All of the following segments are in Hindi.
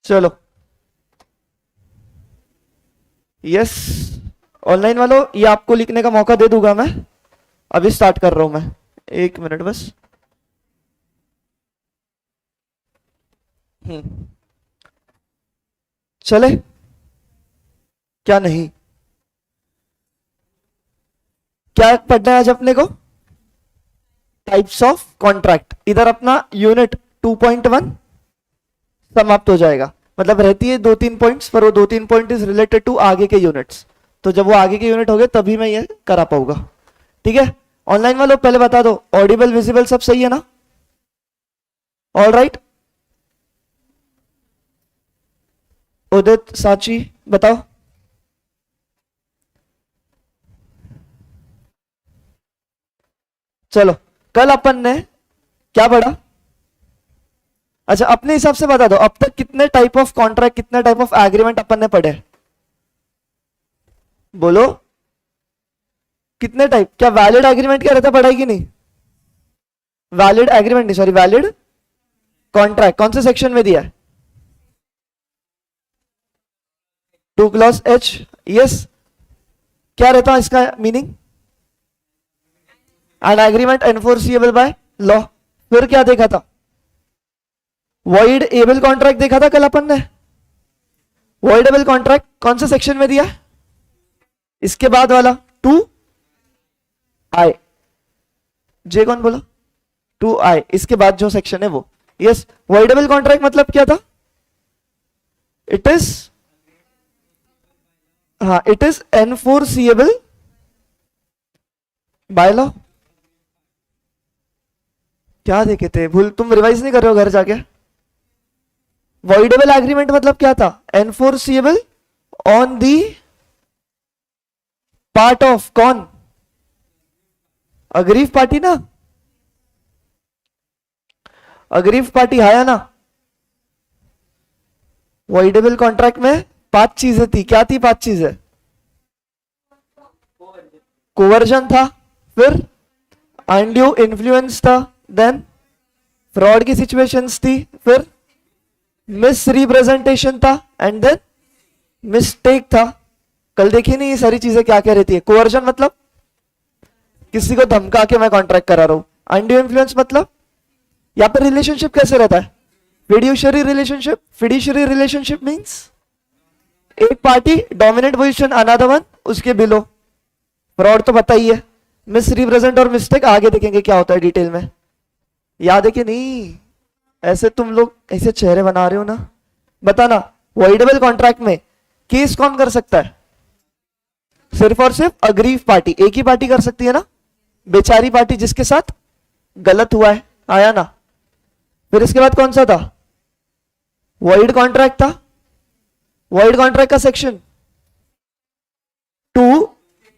चलो यस, ऑनलाइन वालों ये आपको लिखने का मौका दे दूंगा मैं। अभी स्टार्ट कर रहा हूं मैं, 1 मिनट बस। चले क्या नहीं, क्या पढ़ना है आज अपने को? Types of contract. इधर अपना यूनिट 2.1 समाप्त हो जाएगा। मतलब रहती है 2-3 पॉइंट्स, पर वो 2-3 पॉइंट इज रिलेटेड टू आगे के यूनिट्स। तो जब वो आगे के यूनिट हो गए तभी मैं ये करा पाऊंगा। ठीक है, ऑनलाइन वालों पहले बता दो, ऑडिबल विजिबल सब सही है ना? ऑल राइट, उदित साची बताओ। चलो कल अपन ने क्या पढ़ा? अच्छा अपने हिसाब से बता दो, अब तक कितने टाइप ऑफ कॉन्ट्रैक्ट, कितने टाइप ऑफ एग्रीमेंट अपन ने पढ़े? बोलो कितने टाइप? क्या वैलिड एग्रीमेंट क्या रहता, पढ़ा है कि नहीं? वैलिड एग्रीमेंट नहीं, सॉरी वैलिड कॉन्ट्रैक्ट कौन से सेक्शन में दिया है? 2 क्लॉज H। यस, क्या रहता है इसका meaning? An agreement enforceable by law. फिर क्या देखा था? वॉइड एबल कॉन्ट्रैक्ट देखा था कल अपन ने। वॉइड एबल कॉन्ट्रैक्ट कौन से सेक्शन में दिया? इसके बाद वाला 2I। जे कौन बोला? 2I, इसके बाद जो सेक्शन है वो। यस, वॉइड एबल कॉन्ट्रैक्ट मतलब क्या था? इट इज, हाँ it is enforceable by law. क्या देखे थे, भूल, तुम रिवाइज नहीं कर रहे हो घर जाके? वॉइडेबल एग्रीमेंट मतलब क्या था? Enforceable on the part of कौन? अग्रीव पार्टी ना, अग्रीव पार्टी आया ना। वॉइडेबल कॉन्ट्रैक्ट में 5 चीजें थी, क्या थी 5 चीजें? कोवर्जन था, फिर अनड्यू इन्फ्लुएंस था, देन फ्रॉड की सिचुएशंस थी, फिर मिस रिप्रेजेंटेशन था, एंड देन मिस्टेक था। कल देखिए नहीं ये सारी चीजें क्या क्या रहती है। कोवर्जन मतलब किसी को धमका के मैं कॉन्ट्रैक्ट करा रहा हूं। अनड्यू इन्फ्लुएंस मतलब यहां पर रिलेशनशिप कैसे रहता है? Fiduciary relationship. Fiduciary relationship means एक party dominant position, another one उसके बिलो। फ्रॉड तो पता ही है। मिस रिप्रेजेंट और मिस्टेक आगे देखेंगे क्या होता है डिटेल में। याद है कि नहीं? ऐसे तुम लोग ऐसे चेहरे बना रहे हो ना, बताना वॉइडेबल कॉन्ट्रैक्ट में केस कौन कर सकता है? सिर्फ और सिर्फ अग्रीव पार्टी। एक ही पार्टी कर सकती है ना, बेचारी पार्टी जिसके साथ गलत हुआ है, आया ना। फिर इसके बाद कौन सा था? वॉइड कॉन्ट्रैक्ट था। वॉइड कॉन्ट्रैक्ट का सेक्शन 2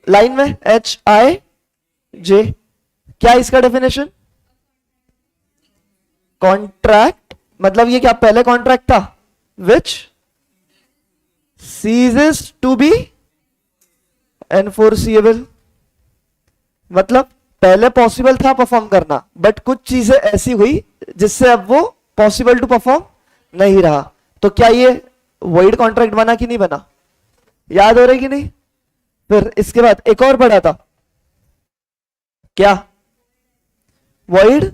लाइन में HIJ। क्या इसका डेफिनेशन? कॉन्ट्रैक्ट मतलब ये क्या पहले कॉन्ट्रैक्ट था विच ceases टू बी एनफोर्सिएबल। मतलब पहले पॉसिबल था परफॉर्म करना, बट कुछ चीजें ऐसी हुई जिससे अब वो पॉसिबल टू परफॉर्म नहीं रहा। तो क्या ये वॉइड कॉन्ट्रैक्ट बना कि नहीं बना? याद हो रहा है कि नहीं? फिर इसके बाद एक और पढ़ा था, क्या? Void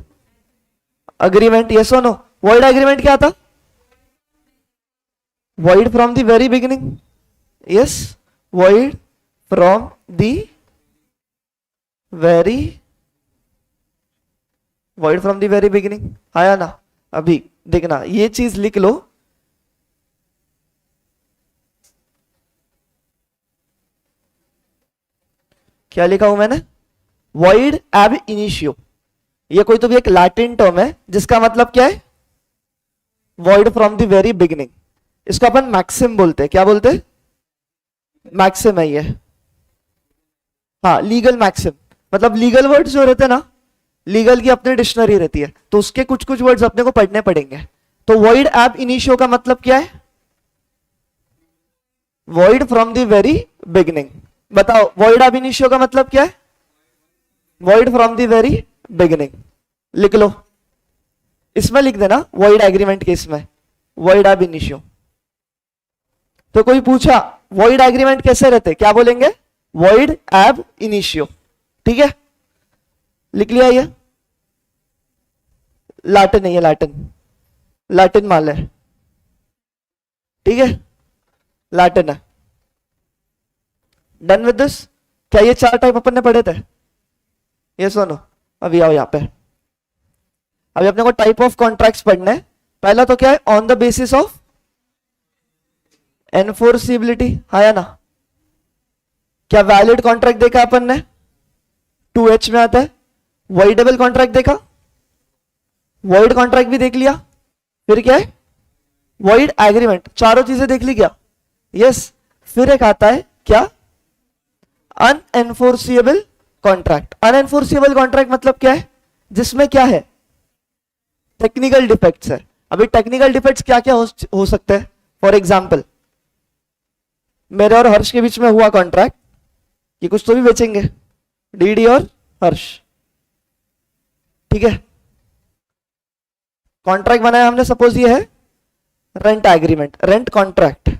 agreement. यस और नो? वॉइड एग्रीमेंट क्या था? Void from the very beginning. Yes, void from the very, void from the very beginning आया ना। अभी देखना ये चीज लिख लो, क्या लिखा हूं मैंने? वॉइड एब इनिशियो। ये कोई तो भी एक लैटिन टर्म है जिसका मतलब क्या है? Void from the very beginning. इसको अपन मैक्सिम बोलते हैं। क्या बोलते हैं? मैक्सिम है ये। हाँ, लीगल मैक्सिम। मतलब लीगल वर्ड्स जो रहते हैं ना, लीगल की अपनी डिक्शनरी रहती है, तो उसके कुछ कुछ वर्ड्स अपने को पढ़ने पड़ेंगे। तो वॉइड एब इनिशियो का मतलब क्या है? Void from the very beginning. बताओ वॉइड एब इनिशियो का मतलब क्या है? Void from the very beginning. लिख लो, इसमें लिख देना वॉइड एग्रीमेंट के, इसमें वॉइड एब इनिशियो। तो कोई पूछा वॉइड एग्रीमेंट कैसे रहते, क्या बोलेंगे? वॉइड एब इनिशियो। ठीक है, लिख लिया ये? लैटिन है ये, लैटिन, लैटिन माल है। ठीक है, लैटिन है। Done with this? क्या ये 4 टाइप अपन ने पढ़े थे? ये सुनो, अभी आओ यहां पे। अभी अपने को टाइप ऑफ कॉन्ट्रैक्ट्स पढ़ने हैं। पहला तो क्या है? On the basis of enforceability, आया ना? क्या वैलिड कॉन्ट्रैक्ट देखा अपन ने? 2H में आता है। वॉइडेबल कॉन्ट्रैक्ट देखा, वॉइड कॉन्ट्रैक्ट भी देख लिया। फिर क्या है? Void agreement. चारों चीजें देख ली क्या? यस। फिर एक आता है क्या? अनएनफोर्सिएबल कॉन्ट्रैक्ट। अनएनफोर्सिएबल कॉन्ट्रैक्ट मतलब क्या है? जिसमें क्या है? टेक्निकल डिफेक्ट्स है। अभी टेक्निकल डिफेक्ट्स क्या क्या हो सकते हैं? फॉर एग्जाम्पल, मेरे और हर्ष के बीच में हुआ कॉन्ट्रैक्ट कि कुछ तो भी बेचेंगे, डीडी और हर्ष। ठीक है, कॉन्ट्रैक्ट बनाया हमने, सपोज ये है रेंट एग्रीमेंट, रेंट कॉन्ट्रैक्ट।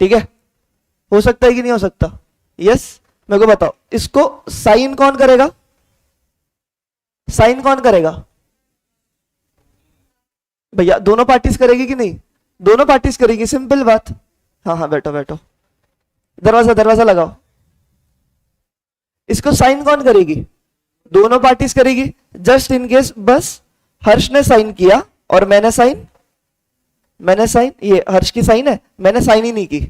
ठीक है, हो सकता है कि नहीं हो सकता? यस। मेरे को बताओ, इसको साइन कौन करेगा? साइन कौन करेगा भैया? दोनों पार्टीज करेगी कि नहीं? दोनों पार्टीज करेगी, सिंपल बात। हाँ हाँ, बैठो बैठो, दरवाजा दरवाजा लगाओ। इसको साइन कौन करेगी? दोनों पार्टीज करेगी। जस्ट इन केस बस हर्ष ने साइन किया और मैंने साइन, ये हर्ष की साइन है, मैंने साइन ही नहीं की।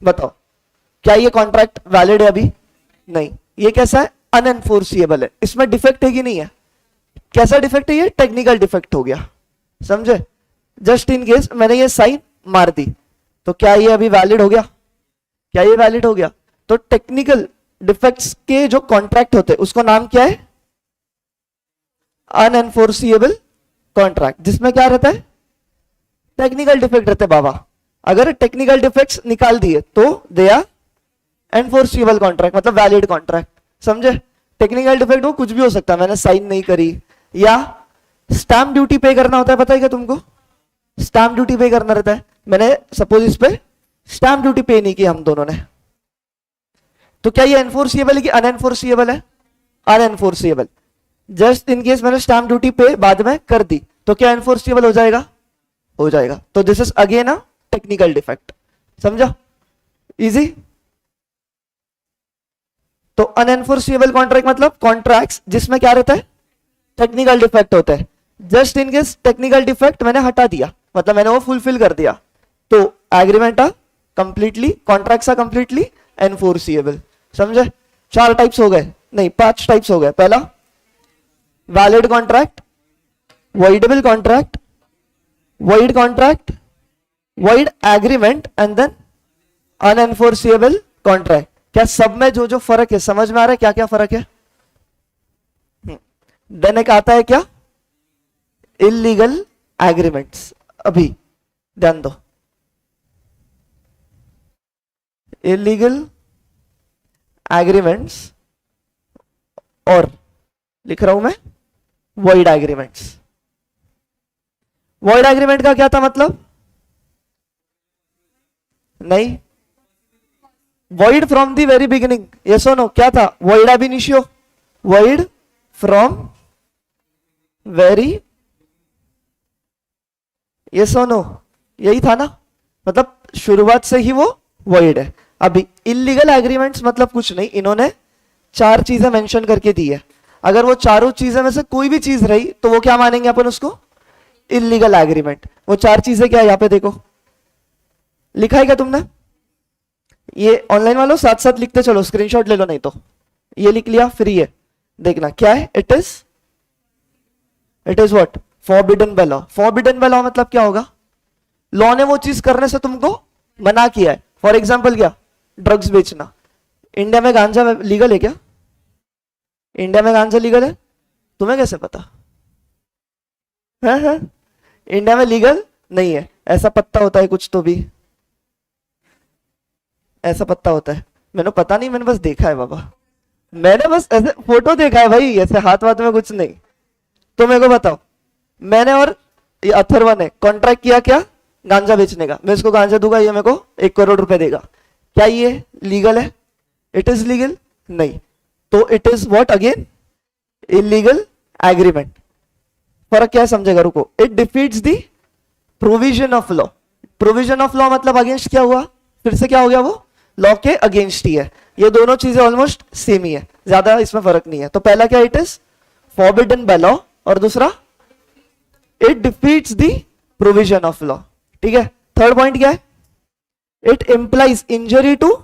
बताओ, क्या ये कॉन्ट्रैक्ट वैलिड है? अभी नहीं। ये कैसा है? अनएनफोर्सिएबल है। इसमें डिफेक्ट है कि नहीं है? कैसा डिफेक्ट है ये? टेक्निकल डिफेक्ट हो गया, समझे? जस्ट इन केस मैंने ये साइन मार दी, तो क्या ये अभी वैलिड हो गया? क्या ये वैलिड हो गया? तो टेक्निकल डिफेक्ट्स के जो कॉन्ट्रैक्ट होते हैं उसको नाम क्या है? अनएनफोर्सिएबल कॉन्ट्रैक्ट। जिसमें क्या रहता है? टेक्निकल डिफेक्ट रहते हैं बाबा। अगर टेक्निकल डिफेक्ट्स निकाल दिए तो दे आर एनफोर्सिबल कॉन्ट्रैक्ट, मतलब वैलिड कॉन्ट्रैक्ट। समझे? टेक्निकल डिफेक्ट वो कुछ भी हो सकता है, मैंने साइन नहीं करी, या स्टैम्प ड्यूटी पे करना होता है, पता है क्या तुमको? स्टैम्प ड्यूटी पे करना रहता है। मैंने सपोज इस पे स्टैम्प ड्यूटी पे नहीं की हम दोनों ने, तो क्या ये एनफोर्सिएबल है कि अनएनफोर्सिएबल है? अनएनफोर्सिएबल। जस्ट इन केस मैंने स्टैम्प ड्यूटी पे बाद में कर दी, तो क्या एनफोर्सिएबल हो जाएगा? हो जाएगा। तो this is again a technical defect. समझा? इजी। तो अनएनफोर्सिएबल कॉन्ट्रैक्ट मतलब कॉन्ट्रैक्ट्स जिसमें क्या रहता है? टेक्निकल डिफेक्ट होता है। Just in case technical defect मैंने हटा दिया, मतलब मैंने वो फुलफिल कर दिया, तो agreement completely, contracts completely enforceable. समझे? 4 टाइप्स हो गए, नहीं 5 टाइप्स हो गए। पहला valid contract, voidable contract, void contract, void agreement, and then unenforceable contract. क्या सब में जो जो फर्क है समझ में आ रहा है? क्या क्या फर्क है? देन एक आता है क्या? Illegal agreements. अभी ध्यान दो, इलीगल एग्रीमेंट्स, और लिख रहा हूं मैं वॉइड एग्रीमेंट्स। वॉइड एग्रीमेंट का क्या था मतलब? नहीं, void from the very beginning. Yes और नो? क्या था? वॉइड एब initio, void from very, yes और नो? यही था ना? मतलब शुरुआत से ही वो वॉइड है। अभी इलीगल एग्रीमेंट्स मतलब कुछ नहीं, इन्होंने 4 चीजें मेंशन करके दी है। अगर वो चारों चीजें में से कोई भी चीज रही तो वो क्या मानेंगे अपन उसको? Illegal agreement. वो 4 चीजें क्या है? यहां पे देखो, लिखा है क्या तुमने? ये ऑनलाइन वालों साथ साथ लिखते चलो, स्क्रीनशॉट ले लो, नहीं तो ये लिख लिया। फिर ये देखना क्या है? It is what? Forbidden by law. Forbidden by law मतलब क्या होगा? लॉ ने वो चीज करने से तुमको मना किया है। फॉर एग्जाम्पल क्या? ड्रग्स बेचना। इंडिया में गांजा लीगल है क्या? इंडिया में गांजा लीगल है? तुम्हें कैसे पता? है? इंडिया में लीगल नहीं है। ऐसा पत्ता होता है कुछ तो भी, ऐसा पत्ता होता है। मैंने पता नहीं, मैंने बस देखा है बाबा, मैंने बस ऐसे फोटो देखा है भाई, ऐसे हाथ वाथ में कुछ नहीं। तो मेरे को बताओ, मैंने और ये अथर्व ने कॉन्ट्रैक्ट किया क्या? गांजा बेचने का, मैं इसको गांजा दूंगा, ये मेरे को 1 करोड़ रुपए देगा, क्या ये लीगल है? इट इज लीगल नहीं, तो it is what again? Illegal agreement. फर्क क्या है समझेगा, रुको। It defeats the provision of law. Provision of law मतलब अगेंस्ट क्या हुआ, फिर से क्या हो गया, वो लॉ के अगेंस्ट ही है। ये दोनों चीजें ऑलमोस्ट सेम ही है, ज्यादा इसमें फर्क नहीं है। तो पहला क्या, it is forbidden by law, और दूसरा it defeats the provision of law. ठीक है। थर्ड पॉइंट क्या है, it implies injury to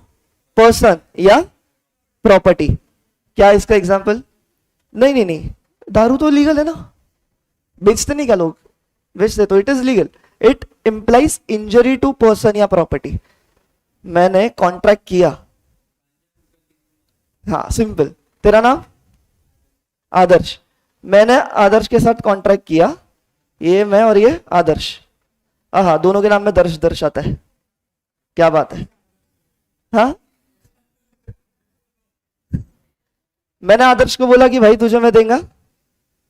person या प्रॉपर्टी। क्या है इसका एग्जाम्पल? नहीं नहीं नहीं, दारू तो लीगल है ना, बेचते नहीं क्या लोग, बेचते, तो it is legal. It implies injury to person या प्रॉपर्टी। मैंने कॉन्ट्रैक्ट किया, हाँ सिंपल, तेरा नाम आदर्श, मैंने आदर्श के साथ कॉन्ट्रैक्ट किया, ये मैं और ये आदर्श, हाँ दोनों के नाम में दर्श दर्श आता है, क्या बात है। हाँ, मैंने आदर्श को बोला कि भाई तुझे मैं देंगा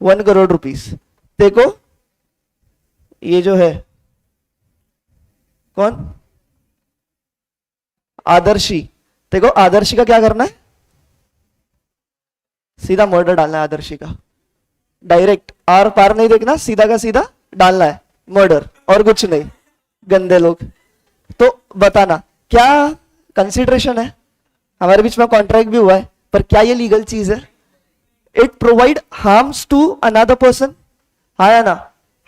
1 करोड़ रुपीस, देखो ये जो है कौन, आदर्शी, देखो आदर्शी का क्या करना है, सीधा मर्डर डालना है आदर्शी का, डायरेक्ट, आर पार नहीं देखना, सीधा का सीधा डालना है मर्डर, और कुछ नहीं, गंदे लोग। तो बताना क्या कंसिडरेशन है, हमारे बीच में कॉन्ट्रैक्ट भी हुआ है, पर क्या ये लीगल चीज है? It provide harms to another person, हाँ या ना,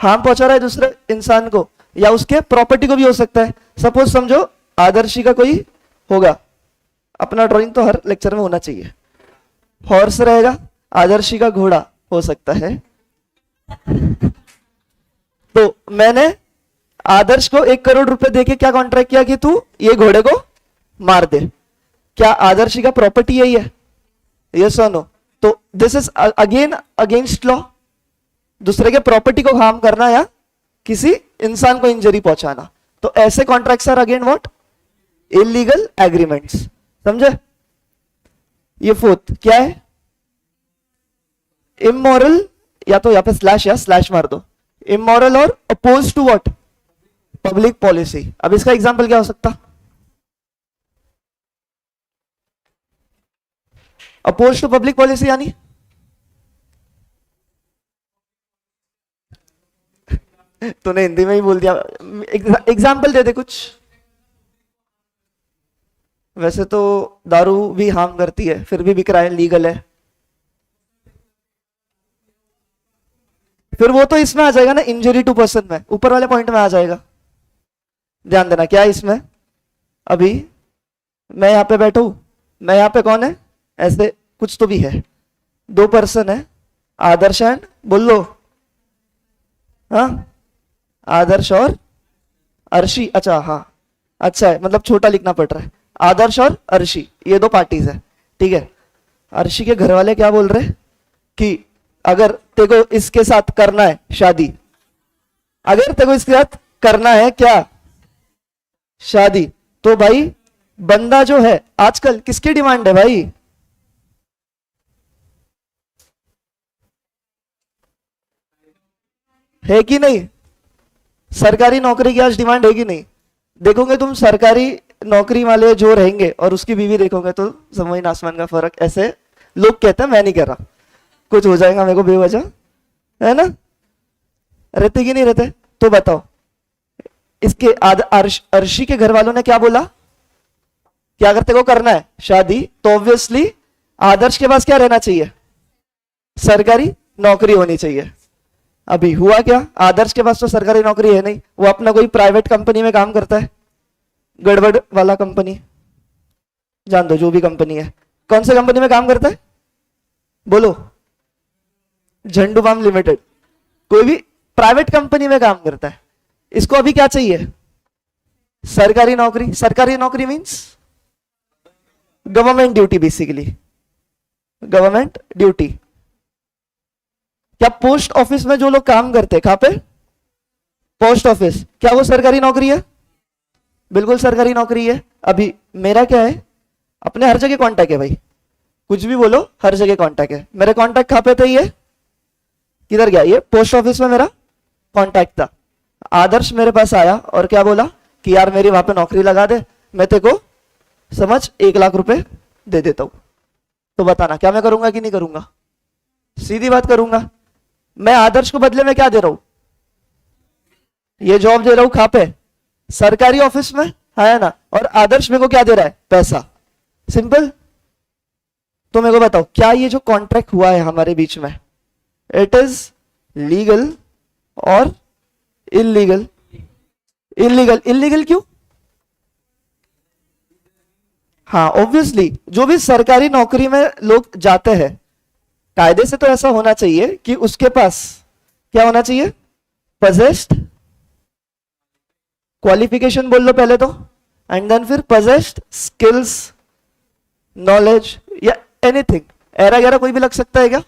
हार्म पहुंचा रहा है दूसरे इंसान को, या उसके प्रॉपर्टी को भी हो सकता है। सपोज समझो आदर्शी का कोई होगा, अपना ड्राइंग तो हर लेक्चर में होना चाहिए, हॉर्स रहेगा, आदर्शी का घोड़ा हो सकता है। तो मैंने आदर्श को 1 करोड़ रुपए देके क्या कॉन्ट्रैक्ट किया कि तू ये घोड़े को मार दे, क्या आदर्शी का प्रॉपर्टी यही है? यस और नो? तो this is again against law, दूसरे के प्रॉपर्टी को हार्म करना या किसी इंसान को इंजरी पहुंचाना। तो ऐसे contracts are again what? Illegal agreements. समझे? ये फोर्थ क्या है? इमोरल, या तो यहां पे स्लैश या स्लैश मार दो, इमोरल और oppose to what? Public policy. अब इसका एग्जांपल क्या हो सकता? अपोज टू पब्लिक पॉलिसी यानी तूने हिंदी में ही बोल दिया, एग्जाम्पल दे दे कुछ। वैसे तो दारू भी हार्म करती है, फिर भी बिक रहा है, लीगल है, फिर वो तो इसमें आ जाएगा ना, इंजरी टू पर्सन में, ऊपर वाले पॉइंट में आ जाएगा। ध्यान देना क्या है इसमें, अभी मैं यहां पे बैठा हूं, मैं यहां पे कौन है, ऐसे कुछ तो भी है, 2 पर्सन है, आदर्श एंड बोल लो, हाँ आदर्श और अर्शी, अच्छा हाँ अच्छा है, मतलब छोटा लिखना पड़ रहा है, आदर्श और अर्शी, ये 2 पार्टीज है। ठीक है। अर्शी के घर वाले क्या बोल रहे कि अगर तेको इसके साथ करना है शादी, अगर तेको इसके साथ करना है क्या, शादी, तो भाई बंदा जो है, आजकल किसकी डिमांड है भाई? है कि नहीं? सरकारी नौकरी की आज डिमांड है कि नहीं? देखोगे तुम सरकारी नौकरी वाले जो रहेंगे और उसकी बीवी देखोगे तो जमीन आसमान का फर्क, ऐसे लोग कहते हैं, मैं नहीं कह रहा, कुछ हो जाएगा मेरे को बेवजह, है ना? रहते कि नहीं रहते? तो बताओ, इसके अर्शी के घर वालों ने क्या बोला कि अगर तेरे को करना है शादी, तो ऑब्वियसली आदर्श के पास क्या रहना चाहिए? सरकारी नौकरी होनी चाहिए। अभी हुआ क्या, आदर्श के पास तो सरकारी नौकरी है नहीं, वो अपना कोई प्राइवेट कंपनी में काम करता है, गड़बड़ वाला कंपनी, जान दो जो भी कंपनी है। कौन से कंपनी में काम करता है बोलो? झंडू फार्म लिमिटेड, कोई भी प्राइवेट कंपनी में काम करता है। इसको अभी क्या चाहिए? सरकारी नौकरी। सरकारी नौकरी means government duty, basically government duty. क्या पोस्ट ऑफिस में जो लोग काम करते हैं, कहां पे? पोस्ट ऑफिस, क्या वो सरकारी नौकरी है? बिल्कुल सरकारी नौकरी है। अभी मेरा क्या है, अपने हर जगह कांटेक्ट है भाई, कुछ भी बोलो हर जगह कांटेक्ट है। मेरे कांटेक्ट कहां पे थे? ये किधर गया? ये पोस्ट ऑफिस में मेरा कांटेक्ट था। आदर्श मेरे पास आया और क्या बोला कि यार मेरी वहां पे नौकरी लगा दे, मैं तेरे को समझ 1 लाख रुपए दे देता हूं। तो बताना क्या मैं करूंगा कि नहीं करूंगा? सीधी बात करूंगा। मैं आदर्श को बदले में क्या दे रहा हूं? ये जॉब दे रहा हूं कहां पे? सरकारी ऑफिस में, है ना। और आदर्श मेरे को क्या दे रहा है? पैसा। सिंपल। तो मेरे को बताओ क्या ये जो कॉन्ट्रैक्ट हुआ है हमारे बीच में, इट इज लीगल और इलीगल? इलीगल। इलीगल क्यों? हाँ ऑब्वियसली जो भी सरकारी नौकरी में लोग जाते हैं, कायदे से तो ऐसा होना चाहिए कि उसके पास क्या होना चाहिए? पजेस्ड क्वालिफिकेशन बोल लो पहले तो, एंड देन फिर पजेस्ड स्किल्स, नॉलेज या एनीथिंग। एरा गैरा कोई भी लग सकता है क्या?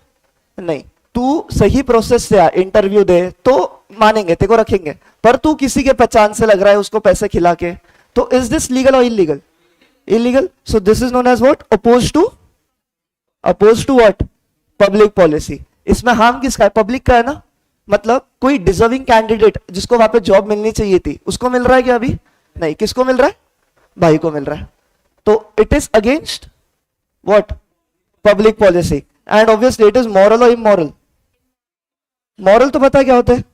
नहीं। तू सही प्रोसेस से आ, इंटरव्यू दे तो मानेंगे, तेरे को रखेंगे। पर तू किसी के पहचान से लग रहा है उसको पैसे खिला के, तो इज दिस लीगल और illegal? Illegal. So this is known as what? Oppose to what? Public policy. इसमें हार्म किसका है? पब्लिक का है ना। मतलब कोई डिजर्विंग कैंडिडेट जिसको वहां पे जॉब मिलनी चाहिए थी, उसको मिल रहा है क्या अभी? नहीं। किसको मिल रहा है? भाई को मिल रहा है। तो it is against what? Public policy. And obviously it is moral और इमोरल। मॉरल तो पता है क्या होता है?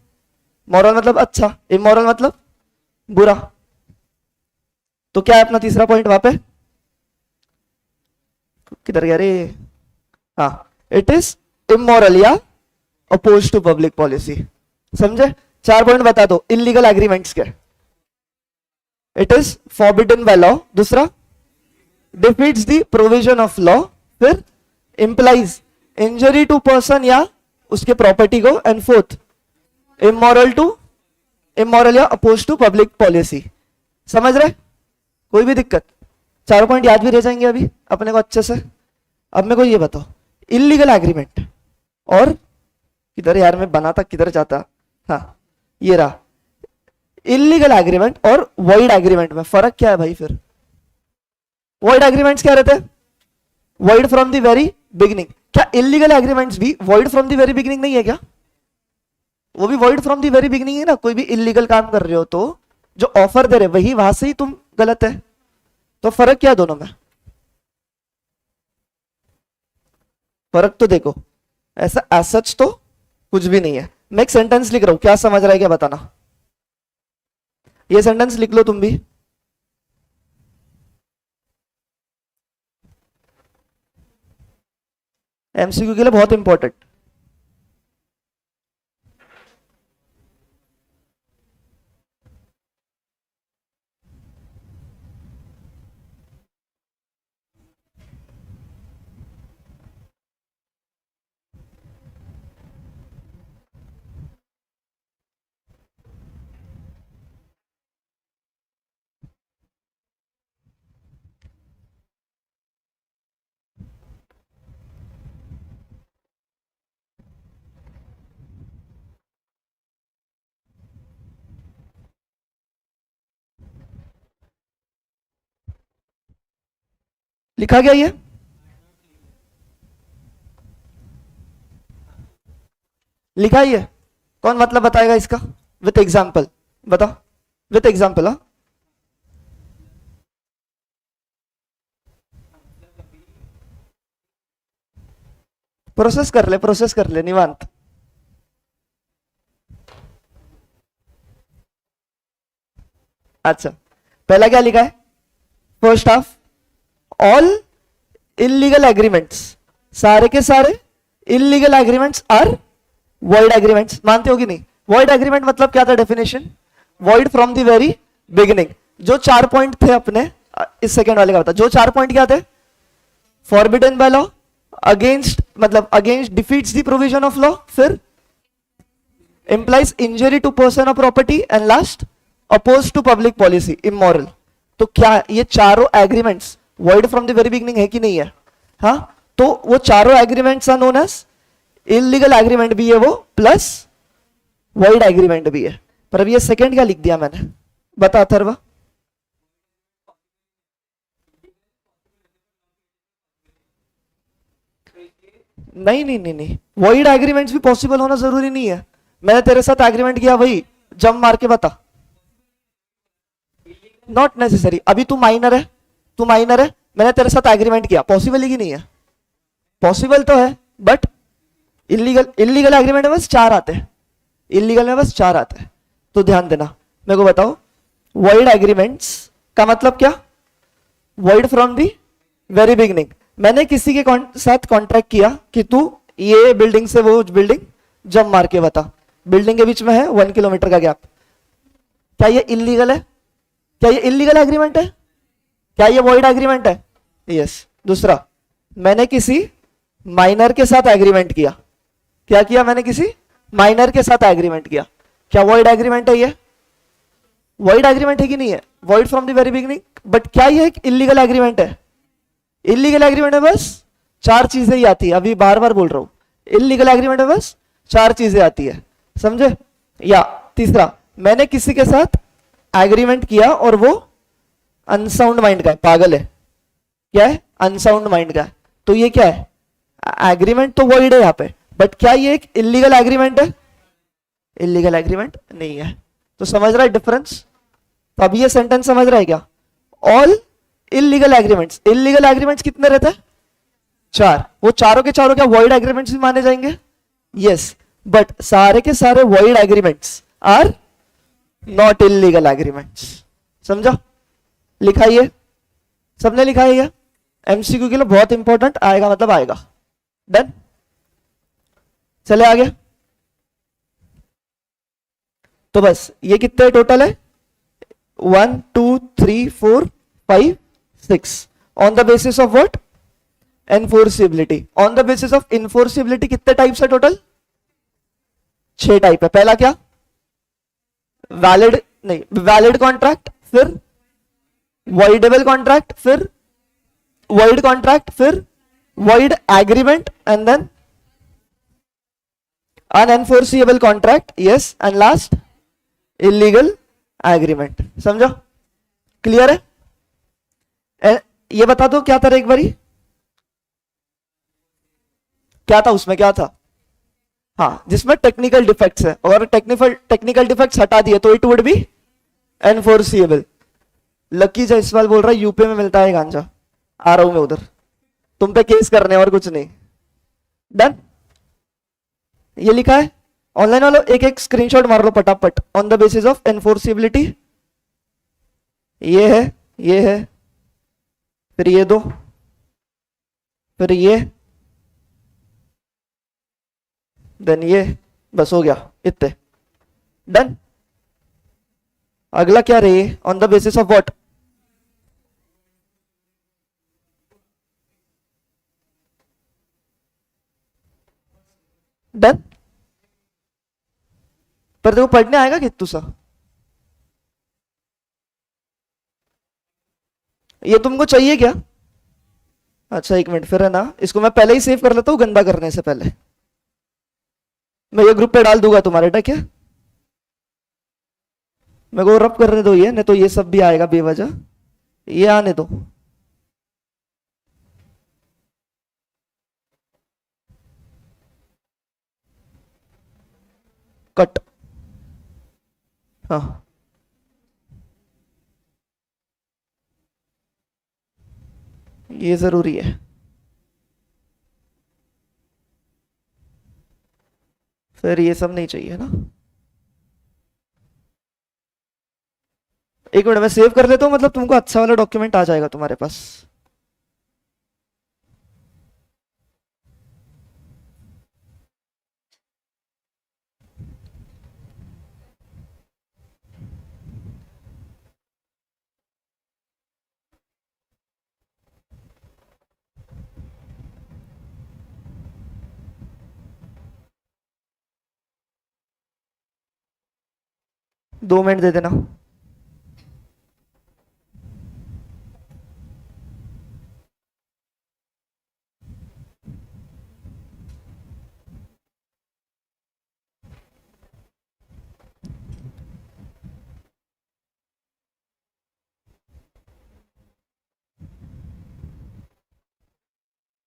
मॉरल मतलब अच्छा, इमोरल मतलब बुरा। तो क्या है अपना तीसरा पॉइंट वहां पे? किधर गया रे? हाँ, इट इज इमोरल या अपोज टू पब्लिक पॉलिसी। समझे? 4 पॉइंट बता दो इलीगल एग्रीमेंट्स के। It is forbidden by law, दूसरा defeats the provision of law, फिर इंप्लाइज इंजरी टू पर्सन या उसके प्रॉपर्टी को, एंड फोर्थ इमोरल या अपोज टू पब्लिक पॉलिसी। समझ रहे? कोई भी दिक्कत? 4 पॉइंट याद भी रह जाएंगे अभी अपने को अच्छे से। अब मेरे को ये बताओ इलीगल एग्रीमेंट और किधर यार मैं बना था, किधर जाता? हाँ ये रहा। इलीगल एग्रीमेंट और वॉइड एग्रीमेंट में फर्क क्या है भाई? फिर वॉइड एग्रीमेंट्स क्या रहते हैं? Void from the very beginning. क्या इलीगल एग्रीमेंट्स भी void from the very beginning नहीं है क्या? वो भी void from the very beginning है ना। कोई भी इलीगल काम कर रहे हो तो जो ऑफर दे रहे वही वहां से ही तुम गलत है। तो फर्क क्या है दोनों में? फर्क तो देखो, ऐसा एज सच तो कुछ भी नहीं है। मैं एक सेंटेंस लिख रहा हूं, क्या समझ रहा है क्या बताना। ये सेंटेंस लिख लो तुम भी। एमसीक्यू के लिए बहुत इंपॉर्टेंट। लिखा गया ये? लिखा ही है? कौन मतलब बताएगा इसका विथ एग्जाम्पल? बताओ विथ एग्जाम्पल। हाँ प्रोसेस कर ले निवांत। अच्छा पहला क्या लिखा है? First half all illegal agreements, सारे के सारे illegal agreements are void agreements. मानते हो कि नहीं? वॉइड एग्रीमेंट मतलब क्या था definition? Void from the very beginning. जो 4 पॉइंट थे अपने, इस सेकेंड वाले का बता, जो 4 पॉइंट क्या थे? फॉरबिडन बाय लॉ, अगेंस्ट मतलब against defeats the provision of law, फिर इंप्लाइज इंजरी टू पर्सन और property, and last oppose to public policy, immoral. तो क्या ये चारों agreements void from the very beginning है कि नहीं है? हाँ, तो वो चारों agreements are known as illegal agreement भी है वो, प्लस वॉइड एग्रीमेंट भी है। पर अब ये सेकंड क्या लिख दिया मैंने, बता अथर्व? नहीं नहीं नहीं नहीं, वॉइड एग्रीमेंट्स भी पॉसिबल होना जरूरी नहीं है। मैंने तेरे साथ एग्रीमेंट किया भाई, जम मार के बता। नॉट नेसेसरी, अभी तू माइनर है, तू माइनर है, मैंने तेरे साथ एग्रीमेंट किया, पॉसिबल है कि नहीं है? पॉसिबल तो है, बट इलीगल, इलीगल एग्रीमेंट में बस 4 आते हैं, इलीगल में बस 4 आते हैं। तो ध्यान देना, मेरे को बताओ वॉइड एग्रीमेंट्स का मतलब क्या? Void from the very beginning. मैंने किसी के साथ कॉन्ट्रैक्ट किया कि तू ये बिल्डिंग से वो बिल्डिंग जंप मार के बता, बिल्डिंग के बीच में है 1 किलोमीटर का गैप, क्या ये इलीगल है? क्या ये इलीगल एग्रीमेंट है? क्या ये वॉइड एग्रीमेंट है? यस। दूसरा, मैंने किसी माइनर के साथ एग्रीमेंट किया, क्या किया? मैंने किसी माइनर के साथ एग्रीमेंट किया, क्या वॉइड एग्रीमेंट है? ये वॉइड एग्रीमेंट है कि नहीं है? Void from the very beginning. But क्या ये एक इलीगल एग्रीमेंट है? इलीगल एग्रीमेंट में बस 4 चीजें ही आती है, अभी बार बार बोल रहा हूं, इलीगल एग्रीमेंट में बस 4 चीजें आती है, समझे? या तीसरा, मैंने किसी के साथ एग्रीमेंट किया और वो अनसाउंड माइंड का है, पागल है, क्या है? अनसाउंड माइंड का है, तो ये क्या है? एग्रीमेंट तो वॉइड है यहां पे, बट क्या ये एक इलीगल एग्रीमेंट है? इलीगल एग्रीमेंट नहीं है। तो समझ रहा है डिफरेंस? तो अब ये सेंटेंस समझ रहा है क्या? All illegal agreements, illegal agreements कितने रहते हैं? 4। वो चारों के चारों क्या वॉइड एग्रीमेंट्स भी माने जाएंगे? यस, बट सारे के सारे void agreements are not illegal agreements. समझा? लिखा ये, सबने लिखा है ये? एमसीक्यू के लिए बहुत इंपॉर्टेंट आएगा, मतलब आएगा। डन, चले आगे। तो बस ये कितने टोटल है? 1 2 3 4 5 6 on the basis of what? Enforceability. On the basis of enforceability कितने टाइप्स है टोटल? 6 टाइप है। पहला क्या? वैलिड नहीं, वैलिड कॉन्ट्रैक्ट, फिर वॉइडेबल कॉन्ट्रैक्ट, फिर वॉइड कॉन्ट्रैक्ट, फिर void agreement, and then unenforceable contract, yes, and last illegal agreement. समझो? क्लियर है? ये बता दो क्या था एक बारी, क्या था उसमें, क्या था? हाँ, जिसमें टेक्निकल डिफेक्ट्स है, और टेक्निकल डिफेक्ट्स हटा दिए तो it would be enforceable. Lucky Jaiswal बोल रहा है यूपी में मिलता है गांजा, आ रहा हूं मैं उधर, तुम पे केस करने और कुछ नहीं। डन, ये लिखा है ऑनलाइन वालों, एक एक स्क्रीनशॉट मार लो फटाफट। On the basis of enforceability, ये है, ये है, फिर ये दो, फिर ये, देन ये, बस हो गया इतने। डन। अगला क्या रही? On the basis of what? Done. पर देखो पढ़ने आएगा कितू सा? ये तुमको चाहिए क्या? अच्छा एक मिनट, फिर है ना, इसको मैं पहले ही सेव कर लेता हूँ गंदा करने से पहले। मैं ये ग्रुप पे डाल दूंगा तुम्हारे, ठीक है? मेरे को रब करने दो ये, नहीं तो ये सब भी आएगा बेवजह, ये आने दो। कट। हाँ, ये जरूरी है। फिर ये सब नहीं चाहिए ना? एक मिनट मैं सेव कर लेता हूँ, मतलब तुमको अच्छा वाला डॉक्यूमेंट आ जाएगा तुम्हारे पास। दो मिनट दे देना।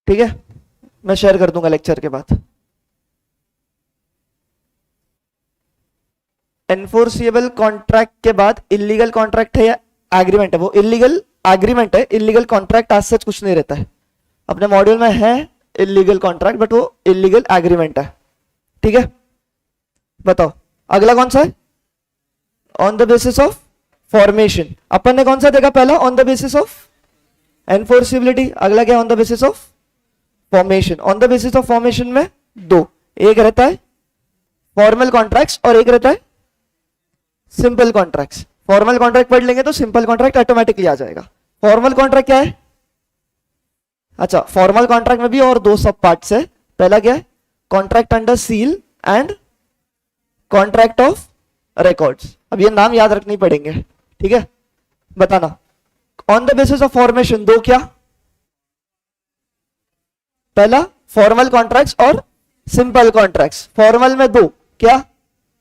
ठीक है, मैं शेयर कर दूंगा लेक्चर के बाद। एनफोर्सिएबल कॉन्ट्रैक्ट के बाद इलीगल कॉन्ट्रैक्ट है या एग्रीमेंट है, वो इलीगल एग्रीमेंट है, इलीगल कॉन्ट्रैक्ट आज सच कुछ नहीं रहता है। अपने मॉड्यूल में है इलीगल कॉन्ट्रैक्ट, बट वो इलीगल एग्रीमेंट है। ठीक है, बताओ अगला कौन सा है? On the basis of formation. अपन ने कौन सा देखा पहला? On the basis of enforceability. अगला क्या? On the basis of formation. On the basis of formation में दो, एक रहता है फॉर्मल कॉन्ट्रैक्ट्स और एक रहता है सिंपल कॉन्ट्रैक्ट्स। फॉर्मल कॉन्ट्रैक्ट पढ़ लेंगे तो सिंपल कॉन्ट्रैक्ट ऑटोमेटिकली आ जाएगा। फॉर्मल कॉन्ट्रैक्ट क्या है? अच्छा, फॉर्मल कॉन्ट्रैक्ट में भी और दो सब पार्ट्स है। पहला क्या है? Contract under seal and contract of records. अब ये नाम याद रखने पड़ेंगे, ठीक है? बताना on the basis of formation दो क्या? पहला फॉर्मल कॉन्ट्रैक्ट्स और सिंपल कॉन्ट्रैक्ट्स। फॉर्मल में दो क्या?